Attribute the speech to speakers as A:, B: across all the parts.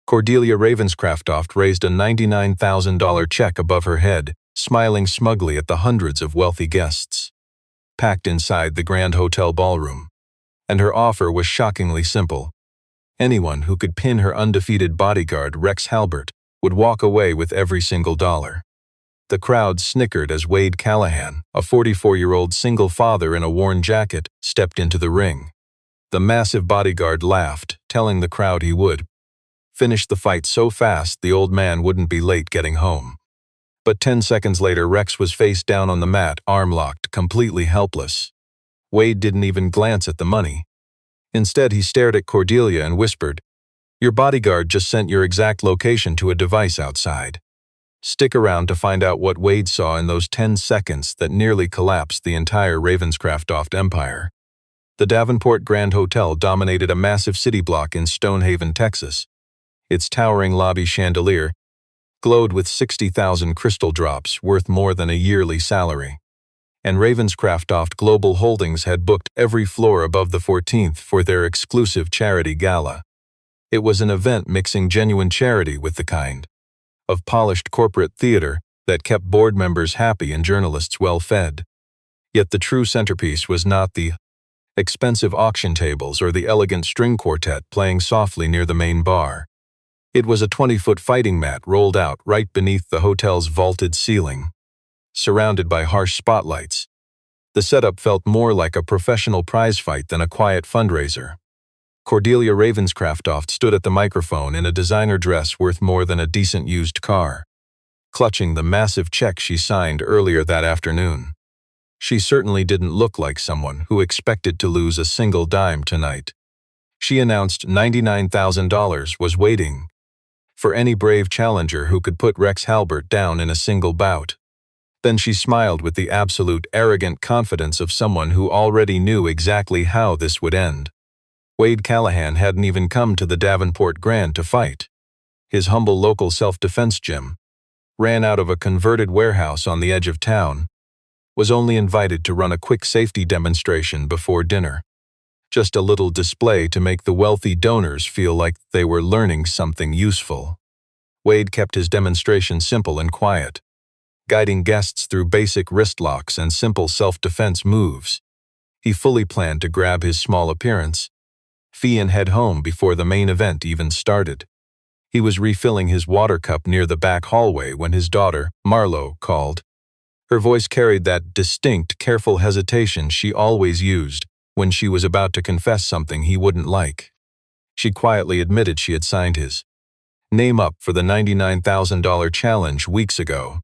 A: Cordelia Ravenscraftoft raised a $99,000 check above her head, smiling smugly at the hundreds of wealthy guests packed inside the Grand Hotel ballroom. And her offer was shockingly simple. Anyone who could pin her undefeated bodyguard Rex Halbert would walk away with every single dollar. The crowd snickered as Wade Callahan, a 44-year-old single father in a worn jacket, stepped into the ring. The massive bodyguard laughed, telling the crowd he would finish the fight so fast the old man wouldn't be late getting home. But 10 seconds later, Rex was face down on the mat, arm-locked, completely helpless. Wade didn't even glance at the money. Instead, he stared at Cordelia and whispered, "Your bodyguard just sent your exact location to a device outside." Stick around to find out what Wade saw in those 10 seconds that nearly collapsed the entire Ravenscraftoft empire. The Davenport Grand Hotel dominated a massive city block in Stonehaven, Texas. Its towering lobby chandelier glowed with 60,000 crystal drops worth more than a yearly salary. And Ravenscraftoft Global Holdings had booked every floor above the 14th for their exclusive charity gala. It was an event mixing genuine charity with the kind of polished corporate theater that kept board members happy and journalists well-fed. Yet the true centerpiece was not the expensive auction tables or the elegant string quartet playing softly near the main bar. It was a 20-foot fighting mat rolled out right beneath the hotel's vaulted ceiling. Surrounded by harsh spotlights, the setup felt more like a professional prize fight than a quiet fundraiser. Cordelia Ravenscraftoft stood at the microphone in a designer dress worth more than a decent used car, clutching the massive check she signed earlier that afternoon. She certainly didn't look like someone who expected to lose a single dime tonight. She announced $99,000 was waiting for any brave challenger who could put Rex Halbert down in a single bout. Then she smiled with the absolute arrogant confidence of someone who already knew exactly how this would end. Wade Callahan hadn't even come to the Davenport Grand to fight. His humble local self-defense gym ran out of a converted warehouse on the edge of town, was only invited to run a quick safety demonstration before dinner. Just a little display to make the wealthy donors feel like they were learning something useful. Wade kept his demonstration simple and quiet, guiding guests through basic wrist locks and simple self-defense moves. He fully planned to grab his small appearance fee and head home before the main event even started. He was refilling his water cup near the back hallway when his daughter, Marlo, called. Her voice carried that distinct, careful hesitation she always used when she was about to confess something he wouldn't like. She quietly admitted she had signed his name up for the $99,000 challenge weeks ago.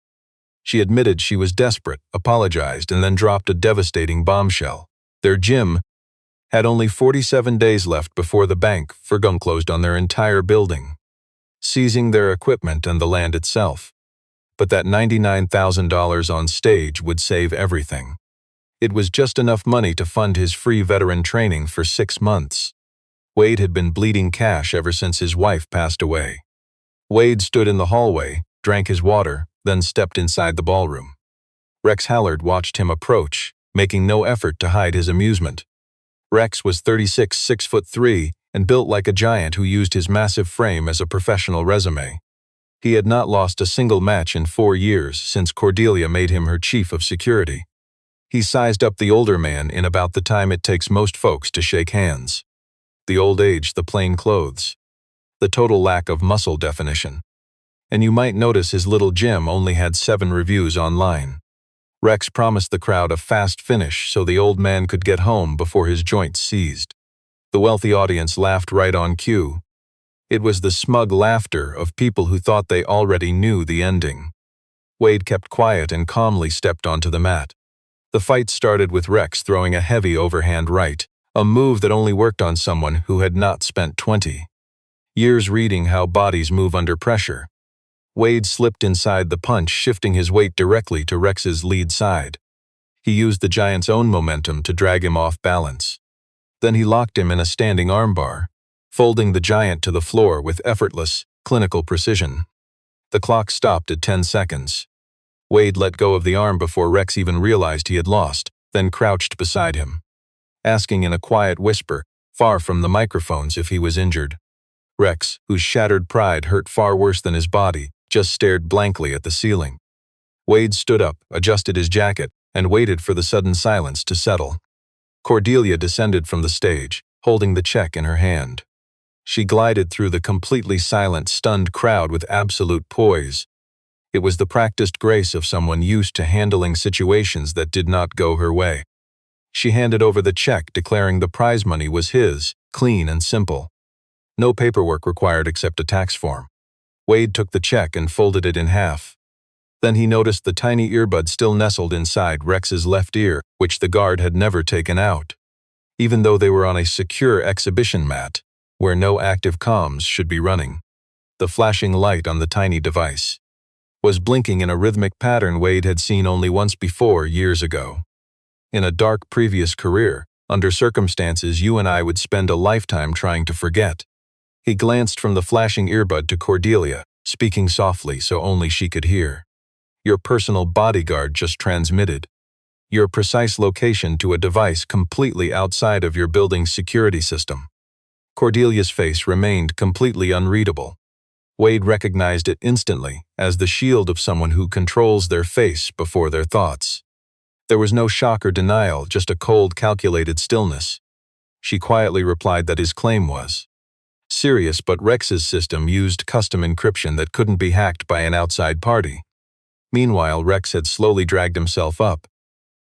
A: She admitted she was desperate, apologized, and then dropped a devastating bombshell. Their gym had only 47 days left before the bank closed on their entire building, seizing their equipment and the land itself. But that $99,000 on stage would save everything. It was just enough money to fund his free veteran training for 6 months. Wade had been bleeding cash ever since his wife passed away. Wade stood in the hallway, drank his water, then stepped inside the ballroom. Rex Halbert watched him approach, making no effort to hide his amusement. Rex was 36, 6'3", and built like a giant who used his massive frame as a professional resume. He had not lost a single match in 4 years since Cordelia made him her chief of security. He sized up the older man in about the time it takes most folks to shake hands. The old age, the plain clothes, the total lack of muscle definition. And you might notice his little gym only had 7 reviews online. Rex promised the crowd a fast finish so the old man could get home before his joints seized. The wealthy audience laughed right on cue. It was the smug laughter of people who thought they already knew the ending. Wade kept quiet and calmly stepped onto the mat. The fight started with Rex throwing a heavy overhand right, a move that only worked on someone who had not spent 20 years reading how bodies move under pressure. Wade slipped inside the punch, shifting his weight directly to Rex's lead side. He used the giant's own momentum to drag him off balance. Then he locked him in a standing armbar, folding the giant to the floor with effortless, clinical precision. The clock stopped at 10 seconds. Wade let go of the arm before Rex even realized he had lost, then crouched beside him, asking in a quiet whisper, far from the microphones, if he was injured. Rex, whose shattered pride hurt far worse than his body, just stared blankly at the ceiling. Wade stood up, adjusted his jacket, and waited for the sudden silence to settle. Cordelia descended from the stage, holding the check in her hand. She glided through the completely silent, stunned crowd with absolute poise. It was the practiced grace of someone used to handling situations that did not go her way. She handed over the check, declaring the prize money was his, clean and simple. No paperwork required except a tax form. Wade took the check and folded it in half. Then he noticed the tiny earbud still nestled inside Rex's left ear, which the guard had never taken out. Even though they were on a secure exhibition mat, where no active comms should be running, the flashing light on the tiny device was blinking in a rhythmic pattern Wade had seen only once before years ago. In a dark previous career, under circumstances you and I would spend a lifetime trying to forget. He glanced from the flashing earbud to Cordelia, speaking softly so only she could hear. Your personal bodyguard just transmitted your precise location to a device completely outside of your building's security system. Cordelia's face remained completely unreadable. Wade recognized it instantly as the shield of someone who controls their face before their thoughts. There was no shock or denial, just a cold, calculated stillness. She quietly replied that his claim was serious, but Rex's system used custom encryption that couldn't be hacked by an outside party. Meanwhile, Rex had slowly dragged himself up.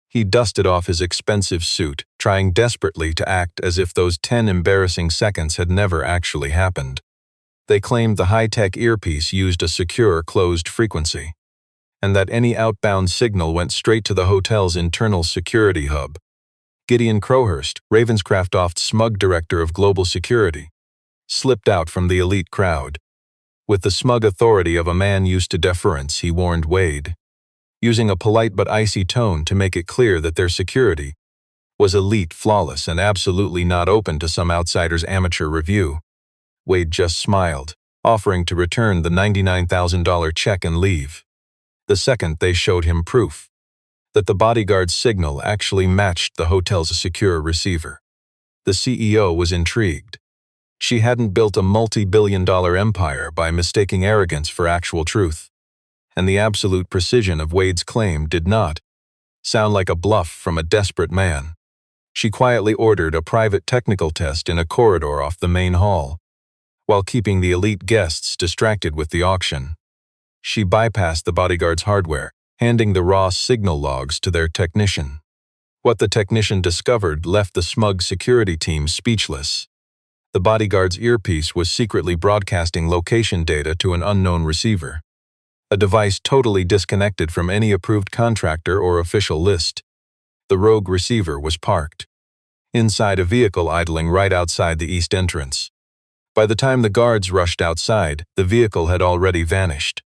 A: He dusted off his expensive suit, trying desperately to act as if those 10 embarrassing seconds had never actually happened. They claimed the high-tech earpiece used a secure, closed frequency, and that any outbound signal went straight to the hotel's internal security hub. Gideon Crowhurst, Ravenscraftoft's smug director of global security, slipped out from the elite crowd. With the smug authority of a man used to deference, he warned Wade, using a polite but icy tone to make it clear that their security was elite, flawless, and absolutely not open to some outsider's amateur review. Wade just smiled, offering to return the $99,000 check and leave. The second they showed him proof that the bodyguard's signal actually matched the hotel's secure receiver. The CEO was intrigued. She hadn't built a multi-billion-dollar empire by mistaking arrogance for actual truth, and the absolute precision of Wade's claim did not sound like a bluff from a desperate man. She quietly ordered a private technical test in a corridor off the main hall, while keeping the elite guests distracted with the auction. She bypassed the bodyguard's hardware, handing the raw signal logs to their technician. What the technician discovered left the smug security team speechless. The bodyguard's earpiece was secretly broadcasting location data to an unknown receiver, a device totally disconnected from any approved contractor or official list. The rogue receiver was parked inside a vehicle idling right outside the east entrance. By the time the guards rushed outside, the vehicle had already vanished.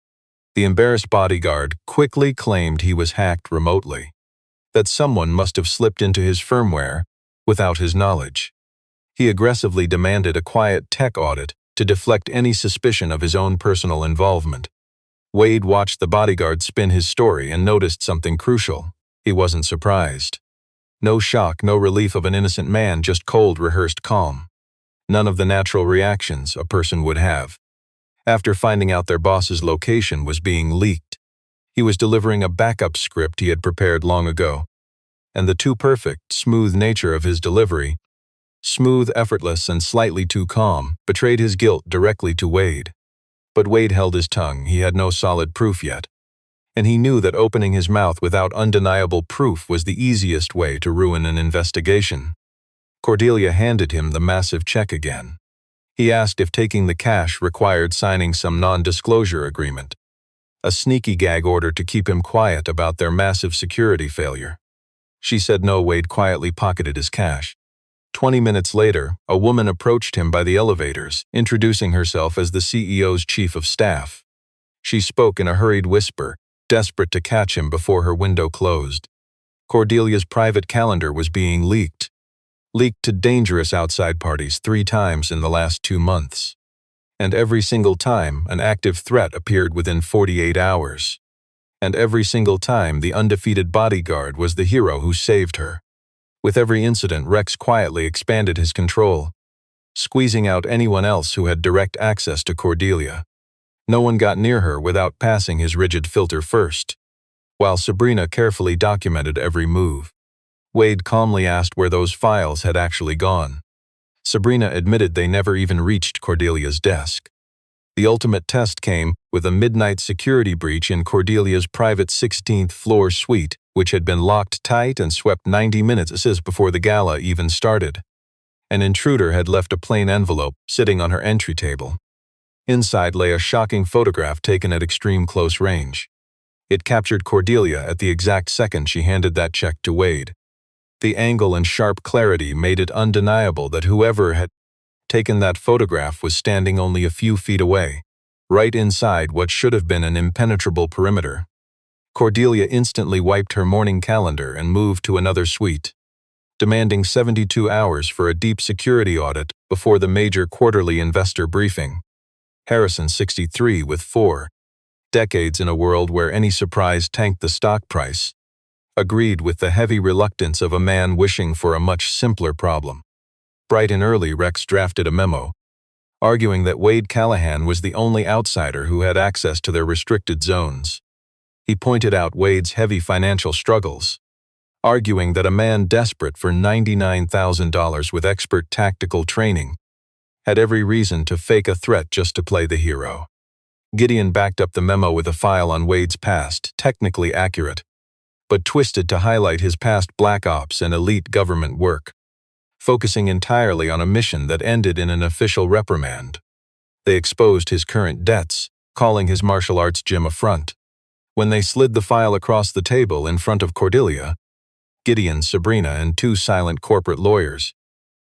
A: The embarrassed bodyguard quickly claimed he was hacked remotely, that someone must have slipped into his firmware without his knowledge. He aggressively demanded a quiet tech audit to deflect any suspicion of his own personal involvement. Wade watched the bodyguard spin his story and noticed something crucial. He wasn't surprised. No shock, no relief of an innocent man, just cold, rehearsed calm. None of the natural reactions a person would have after finding out their boss's location was being leaked. He was delivering a backup script he had prepared long ago, and the too perfect, smooth nature of his delivery, smooth, effortless, and slightly too calm, betrayed his guilt directly to Wade. But Wade held his tongue. He had no solid proof yet, and he knew that opening his mouth without undeniable proof was the easiest way to ruin an investigation. Cordelia handed him the massive check again. He asked if taking the cash required signing some non-disclosure agreement, a sneaky gag order to keep him quiet about their massive security failure. She said no. Wade quietly pocketed his cash. 20 minutes later, a woman approached him by the elevators, introducing herself as the CEO's chief of staff. She spoke in a hurried whisper, desperate to catch him before her window closed. Cordelia's private calendar was being leaked to dangerous outside parties 3 times in the last 2 months. And every single time, an active threat appeared within 48 hours. And every single time, the undefeated bodyguard was the hero who saved her. With every incident, Rex quietly expanded his control. squeezing out anyone else who had direct access to Cordelia. No one got near her without passing his rigid filter first, while Sabrina carefully documented every move. Wade calmly asked where those files had actually gone. Sabrina admitted they never even reached Cordelia's desk. The ultimate test came with a midnight security breach in Cordelia's private 16th floor suite, which had been locked tight and swept 90 minutes before the gala even started. An intruder had left a plain envelope sitting on her entry table. Inside lay a shocking photograph taken at extreme close range. It captured Cordelia at the exact second she handed that check to Wade. The angle and sharp clarity made it undeniable that whoever had taken that photograph was standing only a few feet away, right inside what should have been an impenetrable perimeter. Cordelia instantly wiped her morning calendar and moved to another suite, demanding 72 hours for a deep security audit before the major quarterly investor briefing. Harrison, 63, with 4 decades in a world where any surprise tanked the stock price, agreed with the heavy reluctance of a man wishing for a much simpler problem. Bright and early, Rex drafted a memo, arguing that Wade Callahan was the only outsider who had access to their restricted zones. He pointed out Wade's heavy financial struggles, arguing that a man desperate for $99,000 with expert tactical training had every reason to fake a threat just to play the hero. Gideon backed up the memo with a file on Wade's past, technically accurate, but twisted to highlight his past black ops and elite government work, focusing entirely on a mission that ended in an official reprimand. They exposed his current debts, calling his martial arts gym a front. When they slid the file across the table in front of Cordelia, Gideon, Sabrina, and 2 silent corporate lawyers,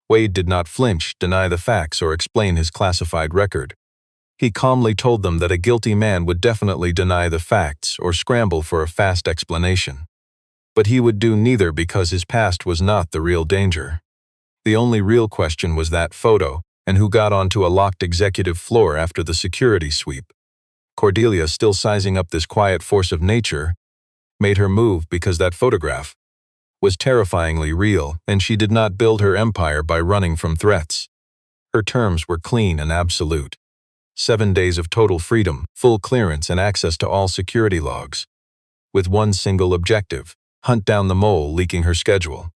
A: Wade did not flinch, deny the facts, or explain his classified record. He calmly told them that a guilty man would definitely deny the facts or scramble for a fast explanation. But he would do neither because his past was not the real danger. The only real question was that photo and who got onto a locked executive floor after the security sweep. Cordelia, still sizing up this quiet force of nature, made her move because that photograph was terrifyingly real, and she did not build her empire by running from threats. Her terms were clean and absolute. 7 days of total freedom, full clearance, and access to all security logs, with one single objective: hunt down the mole leaking her schedule.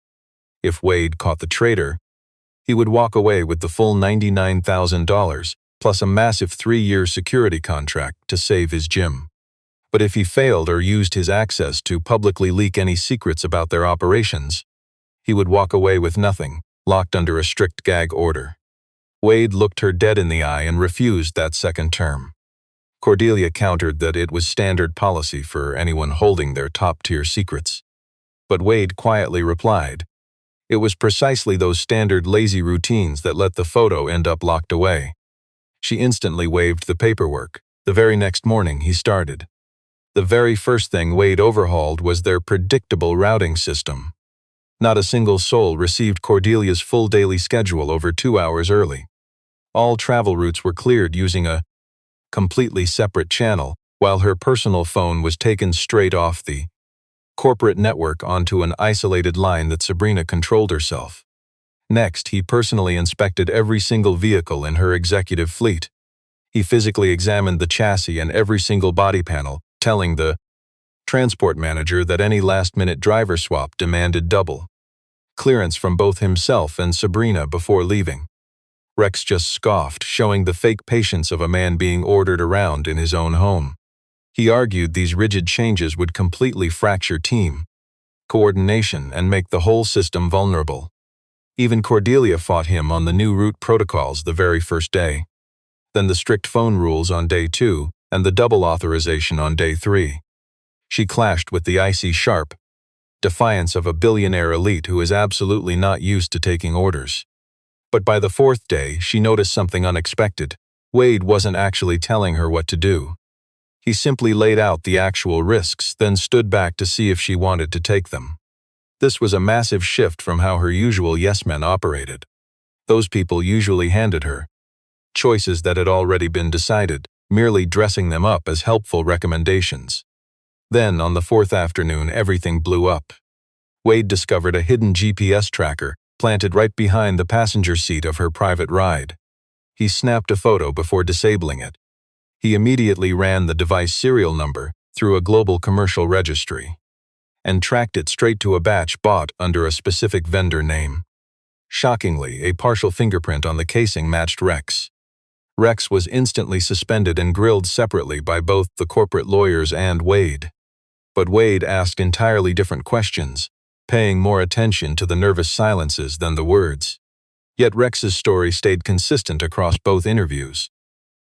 A: If Wade caught the traitor, he would walk away with the full $99,000, plus a massive 3-year security contract to save his gym. But if he failed or used his access to publicly leak any secrets about their operations, he would walk away with nothing, locked under a strict gag order. Wade looked her dead in the eye and refused that second term. Cordelia countered that it was standard policy for anyone holding their top-tier secrets. But Wade quietly replied, it was precisely those standard lazy routines that let the photo end up locked away. She instantly waived the paperwork. The very next morning he started. The very first thing Wade overhauled was their predictable routing system. Not a single soul received Cordelia's full daily schedule over 2 hours early. All travel routes were cleared using a completely separate channel, while her personal phone was taken straight off the corporate network onto an isolated line that Sabrina controlled herself. Next, he personally inspected every single vehicle in her executive fleet. He physically examined the chassis and every single body panel, telling the transport manager that any last-minute driver swap demanded double clearance from both himself and Sabrina before leaving. Rex just scoffed, showing the fake patience of a man being ordered around in his own home. He argued these rigid changes would completely fracture team coordination and make the whole system vulnerable. Even Cordelia fought him on the new route protocols the very first day. Then the strict phone rules on day 2, and the double authorization on day 3. She clashed with the icy sharp defiance of a billionaire elite who is absolutely not used to taking orders. But by the 4th day, she noticed something unexpected. Wade wasn't actually telling her what to do. He simply laid out the actual risks, then stood back to see if she wanted to take them. This was a massive shift from how her usual yes-men operated. Those people usually handed her choices that had already been decided, merely dressing them up as helpful recommendations. Then, on the 4th afternoon, everything blew up. Wade discovered a hidden GPS tracker planted right behind the passenger seat of her private ride. He snapped a photo before disabling it. He immediately ran the device serial number through a global commercial registry and tracked it straight to a batch bought under a specific vendor name. Shockingly, a partial fingerprint on the casing matched Rex. Rex was instantly suspended and grilled separately by both the corporate lawyers and Wade. But Wade asked entirely different questions, paying more attention to the nervous silences than the words. Yet Rex's story stayed consistent across both interviews.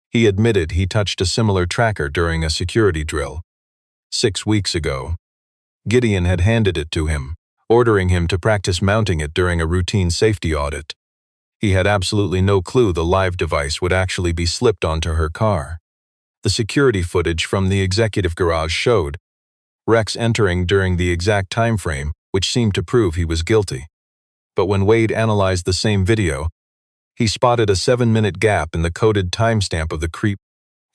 A: He admitted he touched a similar tracker during a security drill 6 weeks ago. Gideon had handed it to him, ordering him to practice mounting it during a routine safety audit. He had absolutely no clue the live device would actually be slipped onto her car. The security footage from the executive garage showed Rex entering during the exact time frame, which seemed to prove he was guilty. But when Wade analyzed the same video, he spotted a 7-minute gap in the coded timestamp of the creep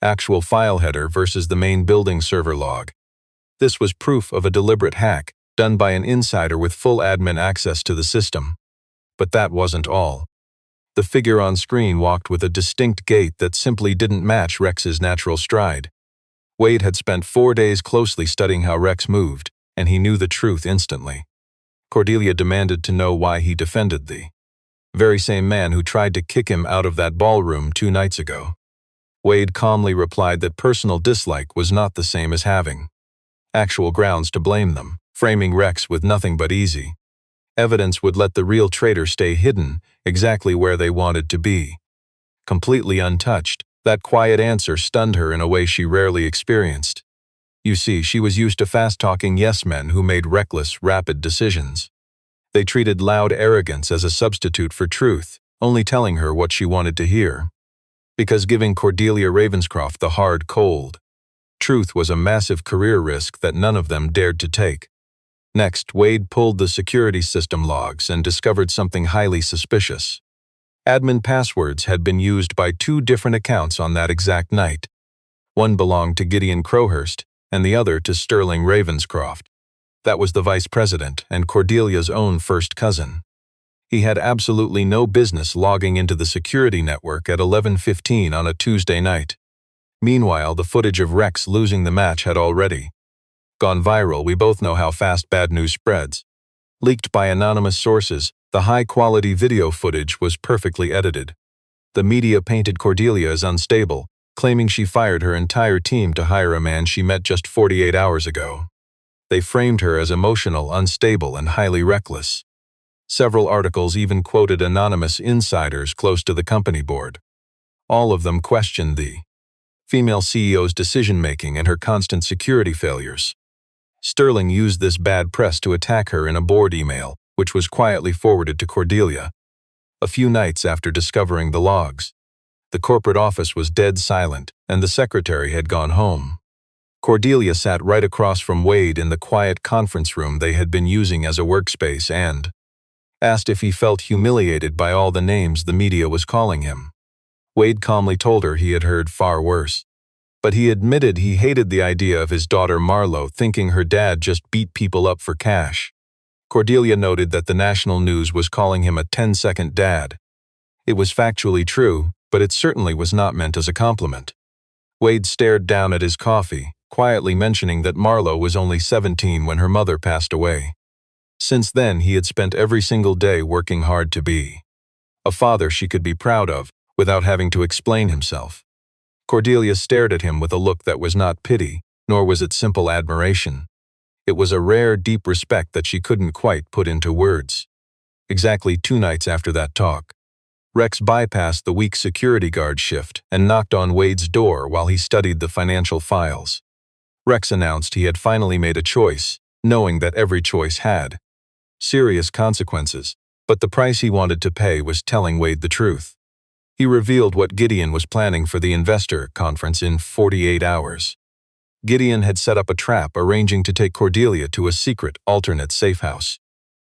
A: actual file header versus the main building server log. This was proof of a deliberate hack done by an insider with full admin access to the system. But that wasn't all. The figure on screen walked with a distinct gait that simply didn't match Rex's natural stride. Wade had spent 4 days closely studying how Rex moved, and he knew the truth instantly. Cordelia demanded to know why he defended the very same man who tried to kick him out of that ballroom 2 nights ago. Wade calmly replied that personal dislike was not the same as having actual grounds to blame them, framing Rex with nothing but easy. Evidence would let the real traitor stay hidden exactly where they wanted to be. Completely untouched, that quiet answer stunned her in a way she rarely experienced. You see, she was used to fast-talking yes-men who made reckless, rapid decisions. They treated loud arrogance as a substitute for truth, only telling her what she wanted to hear. Because giving Cordelia Ravenscraft the hard, cold truth was a massive career risk that none of them dared to take. Next, Wade pulled the security system logs and discovered something highly suspicious. Admin passwords had been used by 2 different accounts on that exact night. One belonged to Gideon Crowhurst, and the other to Sterling Ravenscraft. That was the vice president and Cordelia's own first cousin. He had absolutely no business logging into the security network at 11:15 on a Tuesday night. Meanwhile, the footage of Rex losing the match had already gone viral. We both know how fast bad news spreads. Leaked by anonymous sources, the high-quality video footage was perfectly edited. The media painted Cordelia as unstable, claiming she fired her entire team to hire a man she met just 48 hours ago. They framed her as emotional, unstable, and highly reckless. Several articles even quoted anonymous insiders close to the company board. All of them questioned the female CEO's decision-making and her constant security failures. Sterling used this bad press to attack her in a board email, which was quietly forwarded to Cordelia. A few nights after discovering the logs, the corporate office was dead silent, and the secretary had gone home. Cordelia sat right across from Wade in the quiet conference room they had been using as a workspace and asked if he felt humiliated by all the names the media was calling him. Wade calmly told her he had heard far worse. But he admitted he hated the idea of his daughter Marlo thinking her dad just beat people up for cash. Cordelia noted that the national news was calling him a 10-second dad. It was factually true, but it certainly was not meant as a compliment. Wade stared down at his coffee, quietly mentioning that Marlo was only 17 when her mother passed away. Since then, he had spent every single day working hard to be a father she could be proud of, without having to explain himself. Cordelia stared at him with a look that was not pity, nor was it simple admiration. It was a rare, deep respect that she couldn't quite put into words. Exactly 2 nights after that talk, Rex bypassed the weak security guard shift and knocked on Wade's door while he studied the financial files. Rex announced he had finally made a choice, knowing that every choice had serious consequences, but the price he wanted to pay was telling Wade the truth. He revealed what Gideon was planning for the investor conference in 48 hours. Gideon had set up a trap arranging to take Cordelia to a secret, alternate safe house.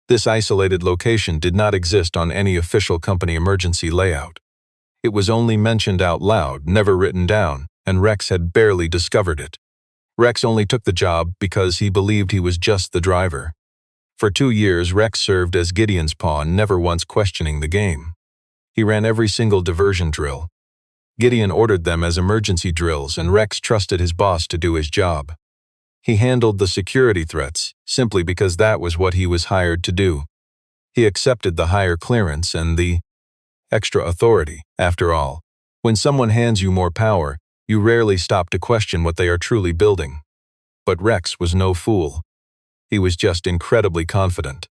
A: This isolated location did not exist on any official company emergency layout. It was only mentioned out loud, never written down, and Rex had barely discovered it. Rex only took the job because he believed he was just the driver. For 2 years, Rex served as Gideon's pawn, never once questioning the game. He ran every single diversion drill. Gideon ordered them as emergency drills, and Rex trusted his boss to do his job. He handled the security threats, simply because that was what he was hired to do. He accepted the higher clearance and the extra authority. After all, when someone hands you more power, you rarely stop to question what they are truly building. But Rex was no fool. He was just incredibly confident.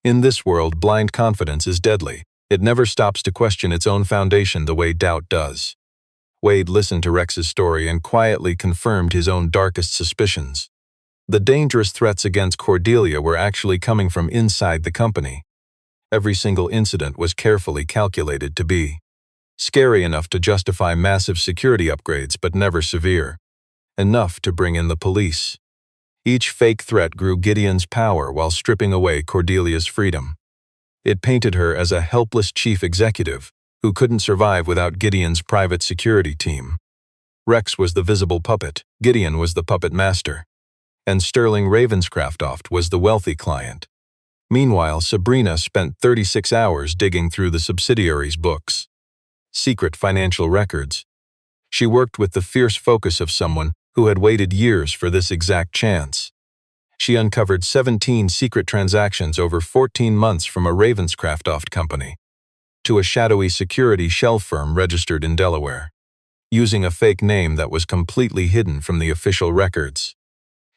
A: In this world, blind confidence is deadly. It never stops to question its own foundation the way doubt does. Wade listened to Rex's story and quietly confirmed his own darkest suspicions. The dangerous threats against Cordelia were actually coming from inside the company. Every single incident was carefully calculated to be scary enough to justify massive security upgrades, but never severe enough to bring in the police. Each fake threat grew Gideon's power while stripping away Cordelia's freedom. It painted her as a helpless chief executive who couldn't survive without Gideon's private security team. Rex was the visible puppet, Gideon was the puppet master, and Sterling Ravenscraftoft was the wealthy client. Meanwhile, Sabrina spent 36 hours digging through the subsidiaries' books. Secret financial records. She worked with the fierce focus of someone who had waited years for this exact chance. She uncovered 17 secret transactions over 14 months from a Ravenscraftoft company to a shadowy security shell firm registered in Delaware, using a fake name that was completely hidden from the official records.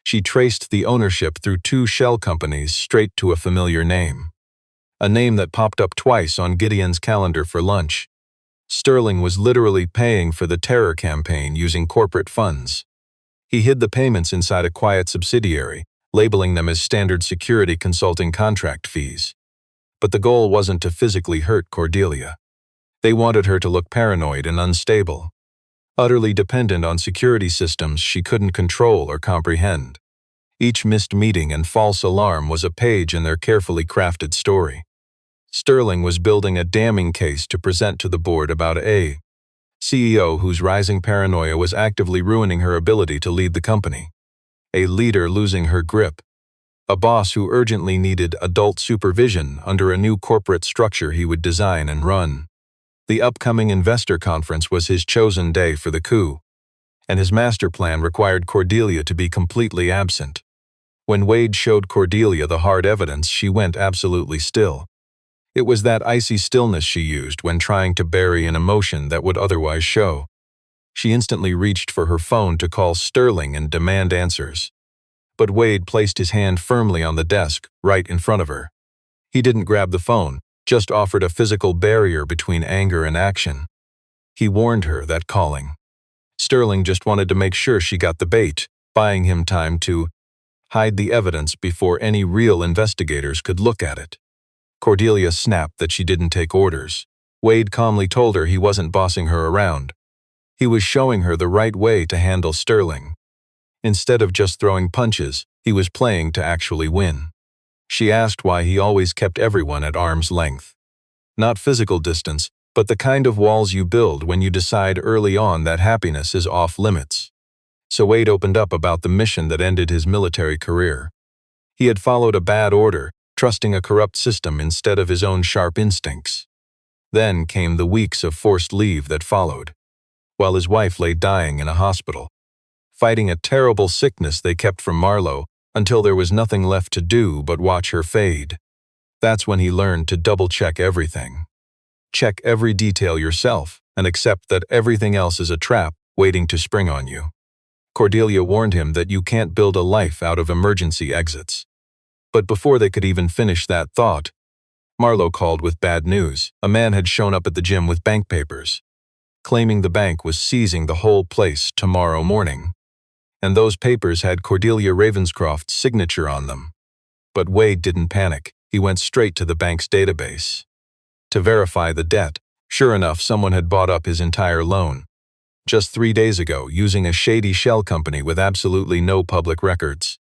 A: She traced the ownership through 2 shell companies straight to a familiar name, a name that popped up twice on Gideon's calendar for lunch. Sterling was literally paying for the terror campaign using corporate funds. He hid the payments inside a quiet subsidiary, labeling them as standard security consulting contract fees. But the goal wasn't to physically hurt Cordelia. They wanted her to look paranoid and unstable, utterly dependent on security systems she couldn't control or comprehend. Each missed meeting and false alarm was a page in their carefully crafted story. Sterling was building a damning case to present to the board about a CEO whose rising paranoia was actively ruining her ability to lead the company, a leader losing her grip, a boss who urgently needed adult supervision under a new corporate structure he would design and run. The upcoming investor conference was his chosen day for the coup, and his master plan required Cordelia to be completely absent. When Wade showed Cordelia the hard evidence, she went absolutely still. It was that icy stillness she used when trying to bury an emotion that would otherwise show. She instantly reached for her phone to call Sterling and demand answers. But Wade placed his hand firmly on the desk, right in front of her. He didn't grab the phone, just offered a physical barrier between anger and action. He warned her that calling Sterling just wanted to make sure she got the bait, buying him time to hide the evidence before any real investigators could look at it. Cordelia snapped that she didn't take orders. Wade calmly told her he wasn't bossing her around. He was showing her the right way to handle Sterling. Instead of just throwing punches, he was playing to actually win. She asked why he always kept everyone at arm's length. Not physical distance, but the kind of walls you build when you decide early on that happiness is off limits. So Wade opened up about the mission that ended his military career. He had followed a bad order, trusting a corrupt system instead of his own sharp instincts. Then came the weeks of forced leave that followed, while his wife lay dying in a hospital, fighting a terrible sickness they kept from Marlowe until there was nothing left to do but watch her fade. That's when he learned to double-check everything. Check every detail yourself and accept that everything else is a trap waiting to spring on you. Cordelia warned him that you can't build a life out of emergency exits. But before they could even finish that thought, Marlowe called with bad news. A man had shown up at the gym with bank papers, claiming the bank was seizing the whole place tomorrow morning. And those papers had Cordelia Ravenscroft's signature on them. But Wade didn't panic. He went straight to the bank's database to verify the debt. Sure enough, someone had bought up his entire loan just 3 days ago using a shady shell company with absolutely no public records.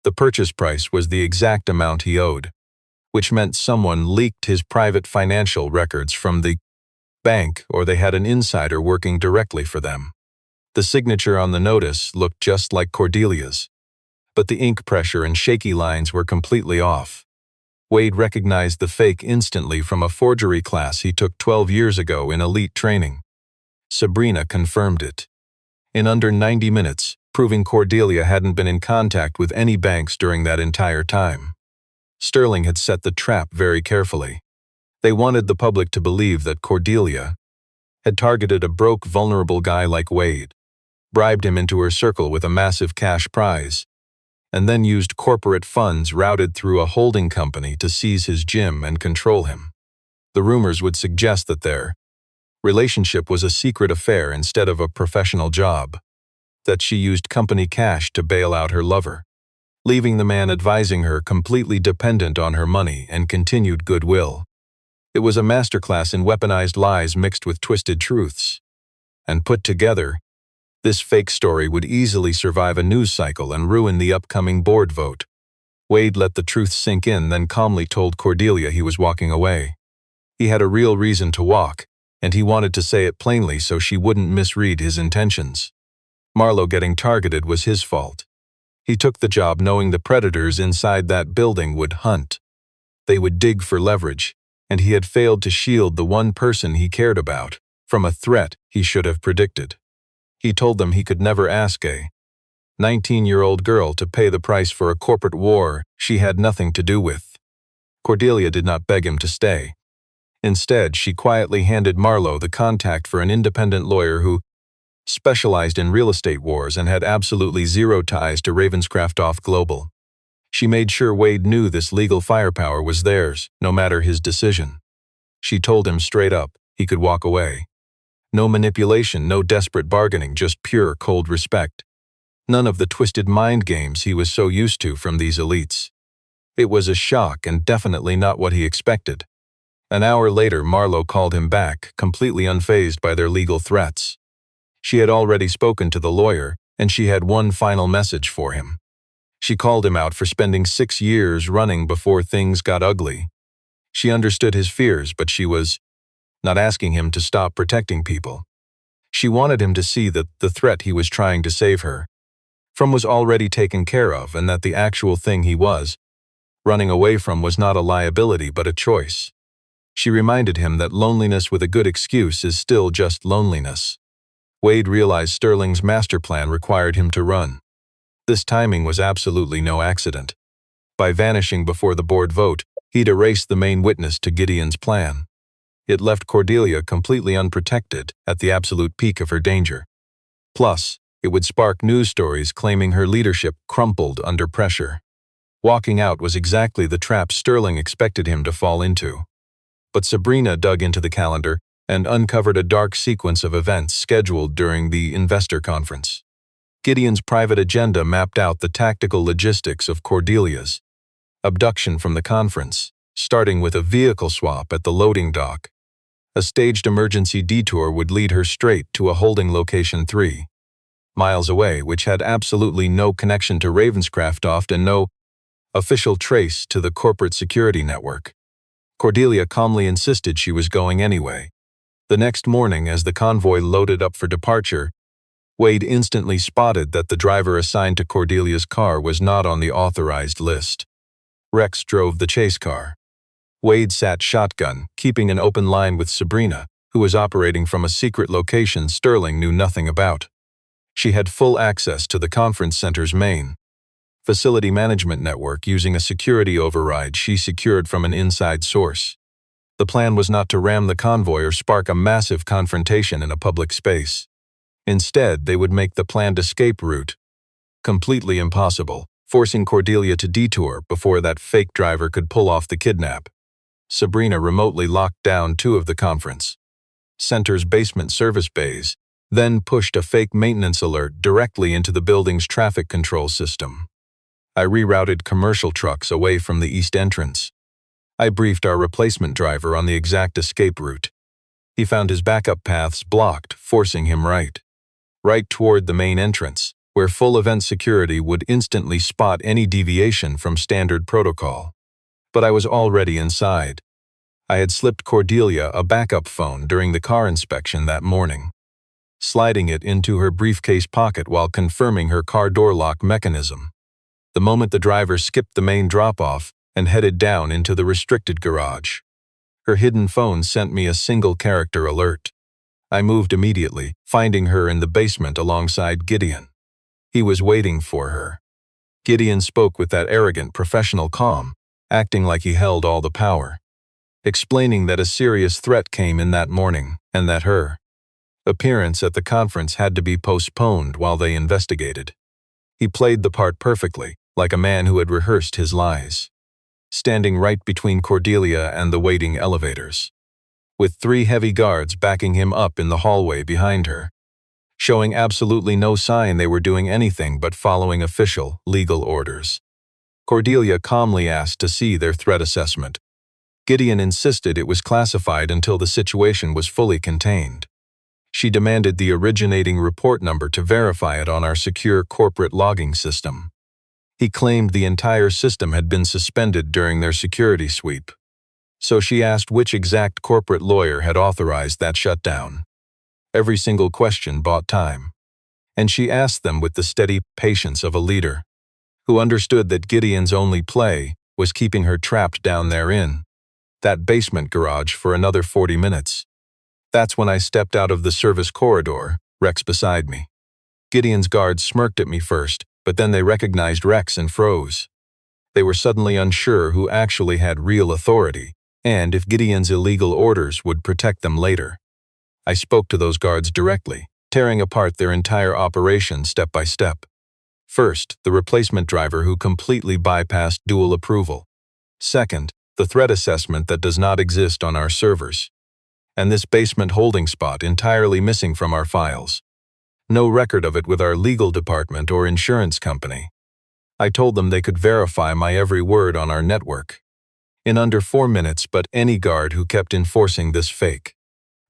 A: The purchase price was the exact amount he owed, which meant someone leaked his private financial records from the bank, or they had an insider working directly for them. The signature on the notice looked just like Cordelia's, but the ink pressure and shaky lines were completely off. Wade recognized the fake instantly from a forgery class he took 12 years ago in elite training. Sabrina confirmed it. In under 90 minutes, proving Cordelia hadn't been in contact with any banks during that entire time. Sterling had set the trap very carefully. They wanted the public to believe that Cordelia had targeted a broke, vulnerable guy like Wade, bribed him into her circle with a massive cash prize, and then used corporate funds routed through a holding company to seize his gym and control him. The rumors would suggest that their relationship was a secret affair instead of a professional job, that she used company cash to bail out her lover, leaving the man advising her completely dependent on her money and continued goodwill. It was a masterclass in weaponized lies mixed with twisted truths. And put together, this fake story would easily survive a news cycle and ruin the upcoming board vote. Wade let the truth sink in, then calmly told Cordelia he was walking away. He had a real reason to walk, and he wanted to say it plainly so she wouldn't misread his intentions. Marlowe getting targeted was his fault. He took the job knowing the predators inside that building would hunt. They would dig for leverage, and he had failed to shield the one person he cared about from a threat he should have predicted. He told them he could never ask a 19-year-old girl to pay the price for a corporate war she had nothing to do with. Cordelia did not beg him to stay. Instead, she quietly handed Marlowe the contact for an independent lawyer who specialized in real estate wars and had absolutely zero ties to Ravenscraftoft Global. She made sure Wade knew this legal firepower was theirs, no matter his decision. She told him straight up he could walk away. No manipulation, no desperate bargaining, just pure, cold respect. None of the twisted mind games he was so used to from these elites. It was a shock and definitely not what he expected. An hour later, Marlowe called him back, completely unfazed by their legal threats. She had already spoken to the lawyer, and she had one final message for him. She called him out for spending 6 years running before things got ugly. She understood his fears, but she was not asking him to stop protecting people. She wanted him to see that the threat he was trying to save her from was already taken care of, and that the actual thing he was running away from was not a liability but a choice. She reminded him that loneliness with a good excuse is still just loneliness. Wade realized Sterling's master plan required him to run. This timing was absolutely no accident. By vanishing before the board vote, he'd erased the main witness to Gideon's plan. It left Cordelia completely unprotected at the absolute peak of her danger. Plus, it would spark news stories claiming her leadership crumpled under pressure. Walking out was exactly the trap Sterling expected him to fall into. But Sabrina dug into the calendar and uncovered a dark sequence of events scheduled during the investor conference. Gideon's private agenda mapped out the tactical logistics of Cordelia's abduction from the conference, starting with a vehicle swap at the loading dock. A staged emergency detour would lead her straight to a holding location 3 miles away, which had absolutely no connection to Ravenscraftoft and no official trace to the corporate security network. Cordelia calmly insisted she was going anyway. The next morning, as the convoy loaded up for departure, Wade instantly spotted that the driver assigned to Cordelia's car was not on the authorized list. Rex drove the chase car. Wade sat shotgun, keeping an open line with Sabrina, who was operating from a secret location Sterling knew nothing about. She had full access to the conference center's main facility management network using a security override she secured from an inside source. The plan was not to ram the convoy or spark a massive confrontation in a public space. Instead, they would make the planned escape route completely impossible, forcing Cordelia to detour before that fake driver could pull off the kidnap. Sabrina remotely locked down 2 of the conference center's basement service bays, then pushed a fake maintenance alert directly into the building's traffic control system. I rerouted commercial trucks away from the east entrance. I briefed our replacement driver on the exact escape route. He found his backup paths blocked, forcing him right toward the main entrance, where full event security would instantly spot any deviation from standard protocol. But I was already inside. I had slipped Cordelia a backup phone during the car inspection that morning, sliding it into her briefcase pocket while confirming her car door lock mechanism. The moment the driver skipped the main drop-off and headed down into the restricted garage. Her hidden phone sent me a single-character alert. I moved immediately, finding her in the basement alongside Gideon. He was waiting for her. Gideon spoke with that arrogant professional calm, acting like he held all the power, explaining that a serious threat came in that morning and that her appearance at the conference had to be postponed while they investigated. He played the part perfectly, like a man who had rehearsed his lies, standing right between Cordelia and the waiting elevators, with 3 heavy guards backing him up in the hallway behind her, showing absolutely no sign they were doing anything but following official, legal orders. Cordelia calmly asked to see their threat assessment. Gideon insisted it was classified until the situation was fully contained. She demanded the originating report number to verify it on our secure corporate logging system. He claimed the entire system had been suspended during their security sweep. So she asked which exact corporate lawyer had authorized that shutdown. Every single question bought time, and she asked them with the steady patience of a leader, who understood that Gideon's only play was keeping her trapped down there in that basement garage for another 40 minutes. That's when I stepped out of the service corridor, Rex beside me. Gideon's guards smirked at me first, but then they recognized Rex and froze. They were suddenly unsure who actually had real authority, and if Gideon's illegal orders would protect them later. I spoke to those guards directly, tearing apart their entire operation step by step. First, the replacement driver who completely bypassed dual approval. Second, the threat assessment that does not exist on our servers. And this basement holding spot entirely missing from our files. No record of it with our legal department or insurance company. I told them they could verify my every word on our network in under 4 minutes, but any guard who kept enforcing this fake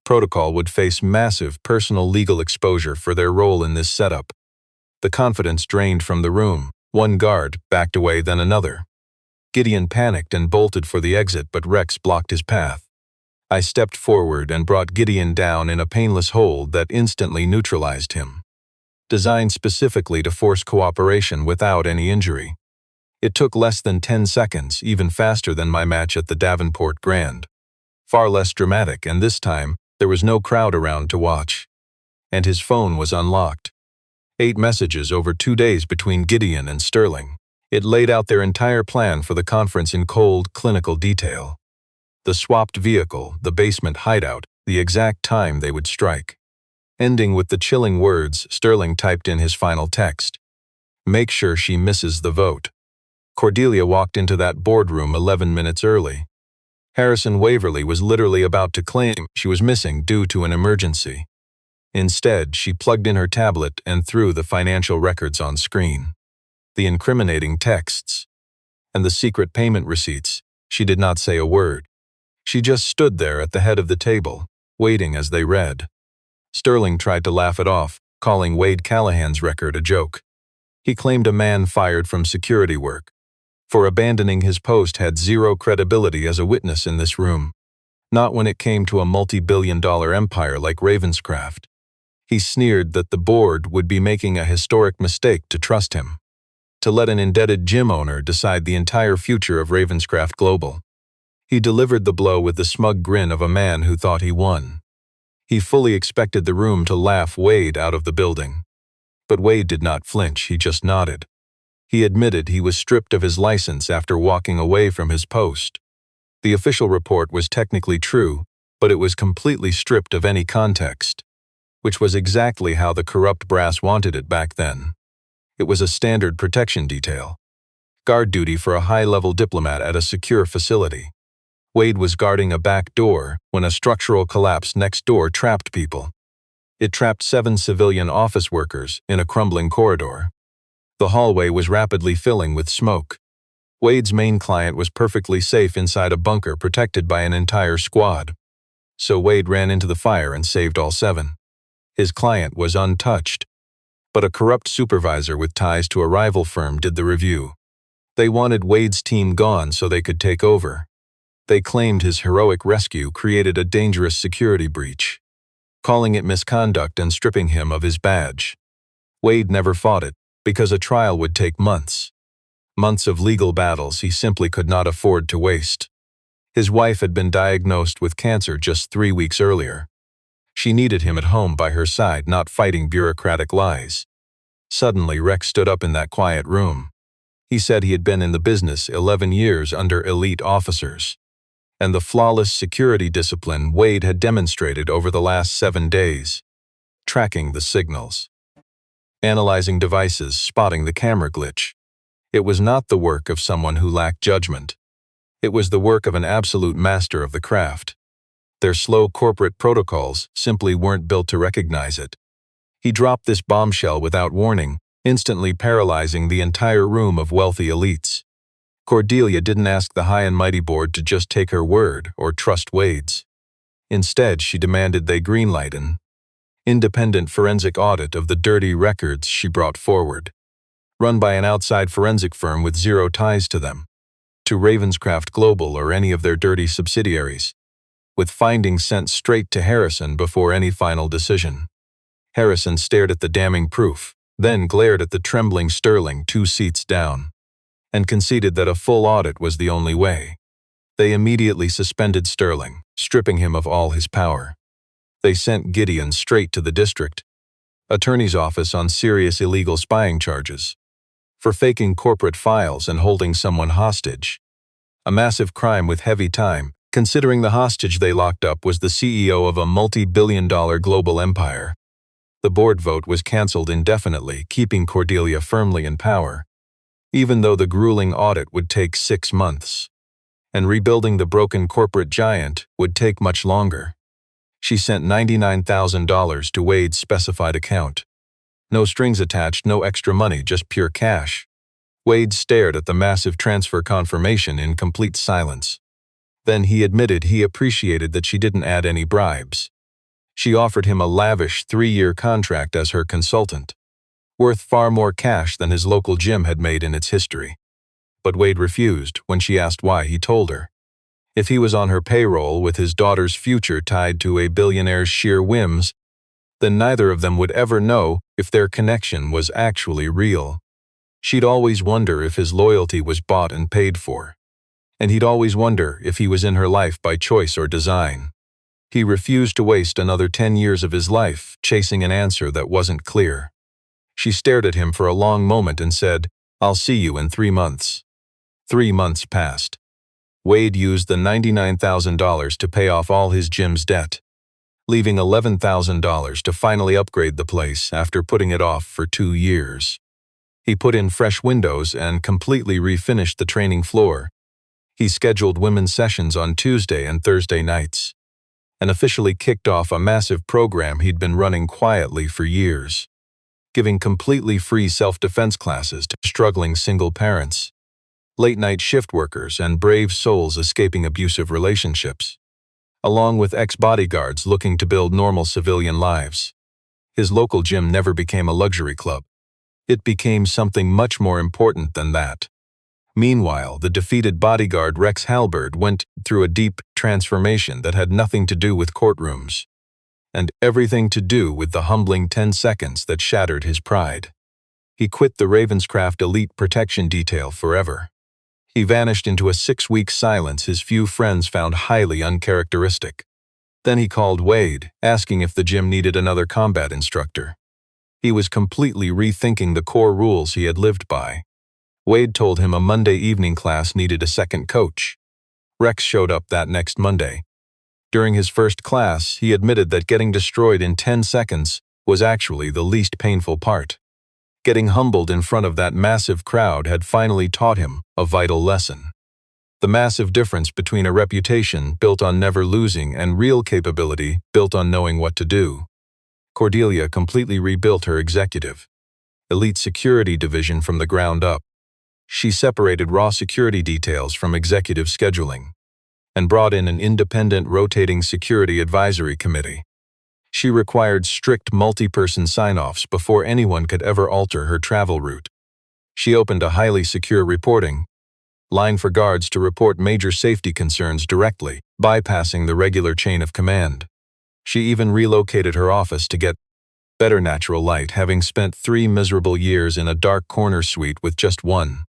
A: protocol would face massive personal legal exposure for their role in this setup. The confidence drained from the room. One guard backed away, then another. Gideon panicked and bolted for the exit, but Rex blocked his path. I stepped forward and brought Gideon down in a painless hold that instantly neutralized him, designed specifically to force cooperation without any injury. It took less than 10 seconds, even faster than my match at the Davenport Grand. Far less dramatic, and this time, there was no crowd around to watch. And his phone was unlocked. 8 messages over 2 days between Gideon and Sterling. It laid out their entire plan for the conference in cold, clinical detail. The swapped vehicle, the basement hideout, the exact time they would strike. Ending with the chilling words Sterling typed in his final text. Make sure she misses the vote. Cordelia walked into that boardroom 11 minutes early. Harrison Waverly was literally about to claim she was missing due to an emergency. Instead, she plugged in her tablet and threw the financial records on screen. The incriminating texts and the secret payment receipts. She did not say a word. She just stood there at the head of the table, waiting as they read. Sterling tried to laugh it off, calling Wade Callahan's record a joke. He claimed a man fired from security work for abandoning his post had zero credibility as a witness in this room, not when it came to a multi-billion-dollar empire like Ravenscraft. He sneered that the board would be making a historic mistake to trust him, to let an indebted gym owner decide the entire future of Ravenscraft Global. He delivered the blow with the smug grin of a man who thought he won. He fully expected the room to laugh Wade out of the building. But Wade did not flinch, he just nodded. He admitted he was stripped of his license after walking away from his post. The official report was technically true, but it was completely stripped of any context, which was exactly how the corrupt brass wanted it back then. It was a standard protection detail. Guard duty for a high-level diplomat at a secure facility. Wade was guarding a back door when a structural collapse next door trapped people. It trapped 7 civilian office workers in a crumbling corridor. The hallway was rapidly filling with smoke. Wade's main client was perfectly safe inside a bunker protected by an entire squad. So Wade ran into the fire and saved all 7. His client was untouched. But a corrupt supervisor with ties to a rival firm did the review. They wanted Wade's team gone so they could take over. They claimed his heroic rescue created a dangerous security breach, calling it misconduct and stripping him of his badge. Wade never fought it, because a trial would take months. months of legal battles he simply could not afford to waste. His wife had been diagnosed with cancer just 3 weeks earlier. She needed him at home by her side, not fighting bureaucratic lies. Suddenly, Rex stood up in that quiet room. He said he had been in the business 11 years under elite officers. And the flawless security discipline Wade had demonstrated over the last 7 days. Tracking the signals. Analyzing devices, spotting the camera glitch. It was not the work of someone who lacked judgment. It was the work of an absolute master of the craft. Their slow corporate protocols simply weren't built to recognize it. He dropped this bombshell without warning, instantly paralyzing the entire room of wealthy elites. Cordelia didn't ask the high and mighty board to just take her word or trust Wade's. Instead, she demanded they greenlight an independent forensic audit of the dirty records she brought forward, run by an outside forensic firm with zero ties to them, to Ravenscraft Global or any of their dirty subsidiaries, with findings sent straight to Harrison before any final decision. Harrison stared at the damning proof, then glared at the trembling Sterling 2 seats down, and conceded that a full audit was the only way. They immediately suspended Sterling, stripping him of all his power. They sent Gideon straight to the district attorney's office on serious illegal spying charges, for faking corporate files and holding someone hostage. A massive crime with heavy time, considering the hostage they locked up was the CEO of a multi-billion-dollar global empire. The board vote was cancelled indefinitely, keeping Cordelia firmly in power, even though the grueling audit would take 6 months. And rebuilding the broken corporate giant would take much longer. She sent $99,000 to Wade's specified account. No strings attached, no extra money, just pure cash. Wade stared at the massive transfer confirmation in complete silence. Then he admitted he appreciated that she didn't add any bribes. She offered him a lavish 3-year contract as her consultant, worth far more cash than his local gym had made in its history. But Wade refused. When she asked why, he told her. If he was on her payroll with his daughter's future tied to a billionaire's sheer whims, then neither of them would ever know if their connection was actually real. She'd always wonder if his loyalty was bought and paid for. And he'd always wonder if he was in her life by choice or design. He refused to waste another 10 years of his life chasing an answer that wasn't clear. She stared at him for a long moment and said, "I'll see you in 3 months." 3 months passed. Wade used the $99,000 to pay off all his gym's debt, leaving $11,000 to finally upgrade the place after putting it off for 2 years. He put in fresh windows and completely refinished the training floor. He scheduled women's sessions on Tuesday and Thursday nights, and officially kicked off a massive program he'd been running quietly for years, giving completely free self-defense classes to struggling single parents, late-night shift workers, and brave souls escaping abusive relationships, along with ex-bodyguards looking to build normal civilian lives. His local gym never became a luxury club. It became something much more important than that. Meanwhile, the defeated bodyguard Rex Halberd went through a deep transformation that had nothing to do with courtrooms, and everything to do with the humbling 10 seconds that shattered his pride. He quit the Ravenscraft Elite Protection Detail forever. He vanished into a 6-week silence his few friends found highly uncharacteristic. Then he called Wade, asking if the gym needed another combat instructor. He was completely rethinking the core rules he had lived by. Wade told him a Monday evening class needed a second coach. Rex showed up that next Monday. During his first class, he admitted that getting destroyed in 10 seconds was actually the least painful part. Getting humbled in front of that massive crowd had finally taught him a vital lesson. The massive difference between a reputation built on never losing and real capability built on knowing what to do. Cordelia completely rebuilt her executive, elite security division from the ground up. She separated raw security details from executive scheduling, and brought in an independent rotating security advisory committee. She required strict multi-person sign-offs before anyone could ever alter her travel route. She opened a highly secure reporting line for guards to report major safety concerns directly, bypassing the regular chain of command. She even relocated her office to get better natural light, having spent 3 miserable years in a dark corner suite with just one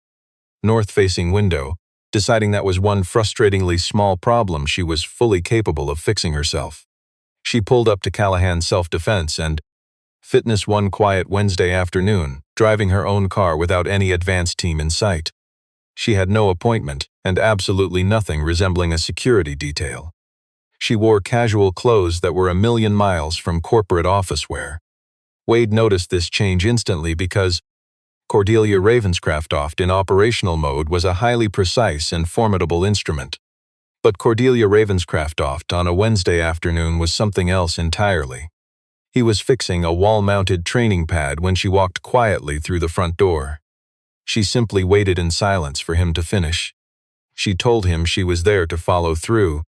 A: north-facing window, deciding that was one frustratingly small problem she was fully capable of fixing herself. She pulled up to Callahan's self-defense and fitness one quiet Wednesday afternoon, driving her own car without any advance team in sight. She had no appointment and absolutely nothing resembling a security detail. She wore casual clothes that were a million miles from corporate office wear. Wade noticed this change instantly because Cordelia Ravenscraftoft in operational mode was a highly precise and formidable instrument. But Cordelia Ravenscraftoft on a Wednesday afternoon was something else entirely. He was fixing a wall-mounted training pad when she walked quietly through the front door. She simply waited in silence for him to finish. She told him she was there to follow through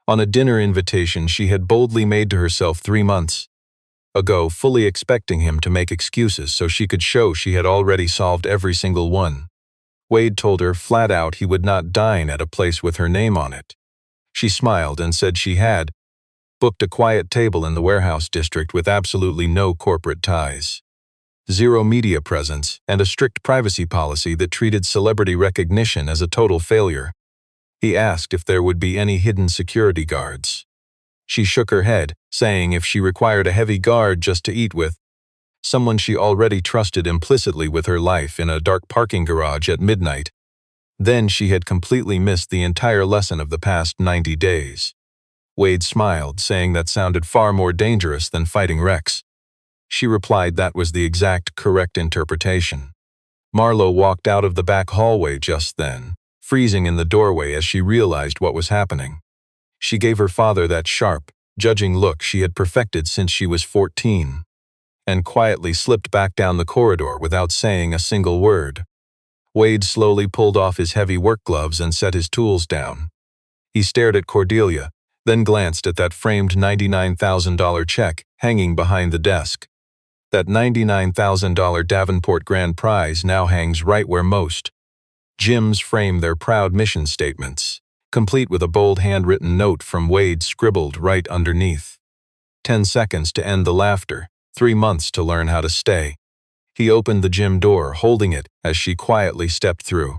A: on a dinner invitation she had boldly made to herself 3 months ago, fully expecting him to make excuses so she could show she had already solved every single one. Wade told her flat out he would not dine at a place with her name on it. She smiled and said she had booked a quiet table in the warehouse district with absolutely no corporate ties, zero media presence, and a strict privacy policy that treated celebrity recognition as a total failure. He asked if there would be any hidden security guards. She shook her head, saying if she required a heavy guard just to eat with someone she already trusted implicitly with her life in a dark parking garage at midnight, then she had completely missed the entire lesson of the past 90 days. Wade smiled, saying that sounded far more dangerous than fighting Rex. She replied that was the exact correct interpretation. Marlo walked out of the back hallway just then, freezing in the doorway as she realized what was happening. She gave her father that sharp, judging look she had perfected since she was 14, and quietly slipped back down the corridor without saying a single word. Wade slowly pulled off his heavy work gloves and set his tools down. He stared at Cordelia, then glanced at that framed $99,000 check hanging behind the desk. That $99,000 Davenport Grand Prize now hangs right where most gyms frame their proud mission statements, complete with a bold handwritten note from Wade scribbled right underneath. 10 seconds to end the laughter, 3 months to learn how to stay. He opened the gym door, holding it as she quietly stepped through.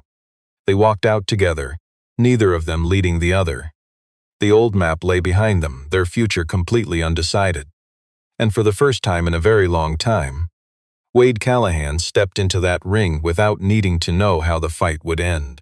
A: They walked out together, neither of them leading the other. The old map lay behind them, their future completely undecided. And for the first time in a very long time, Wade Callahan stepped into that ring without needing to know how the fight would end.